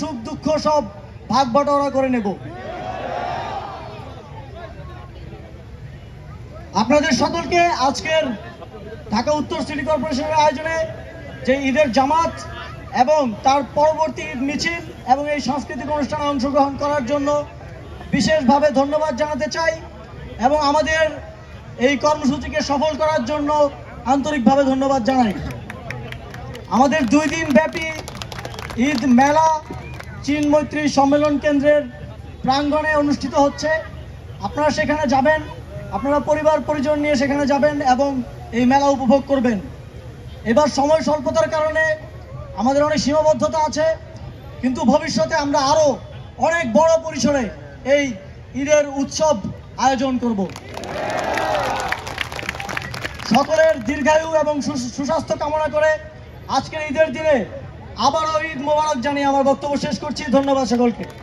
সুখ দুঃখ সব ভাগ বাটোয়ারা করে নেব। আপনাদের সকলকে আজকের ঢাকা উত্তর সিটি কর্পোরেশনের আয়োজনে যে ঈদের জামাত এবং তার পরবর্তী ঈদ মিছিল এবং এই সাংস্কৃতিক অনুষ্ঠানে অংশগ্রহণ করার জন্য বিশেষভাবে ধন্যবাদ জানাতে চাই এবং আমাদের এই কর্মসূচিকে সফল করার জন্য আন্তরিকভাবে ধন্যবাদ জানাই। আমাদের 2 দিন ব্যাপী ঈদ মেলা চীন মৈত্রী সম্মেলন কেন্দ্রের প্রাঙ্গণে অনুষ্ঠিত হচ্ছে। আপনারা সেখানে যাবেন, আপনারা পরিবার পরিজন নিয়ে সেখানে যাবেন এবং এই মেলা উপভোগ করবেন। এবার সময় স্বল্পতার কারণে আমাদের অনেক সীমাবদ্ধতা আছে, কিন্তু ভবিষ্যতে আমরা আরো অনেক বড় পরিসরে এই ঈদের উৎসব আয়োজন করব। সকলের দীর্ঘায়ু এবং সুস্বাস্থ্য কামনা করে আজকের ঈদের দিনে আবারও ঈদ মোবারক জানিয়ে আমার বক্তব্য শেষ করছি। ধন্যবাদ সকলকে।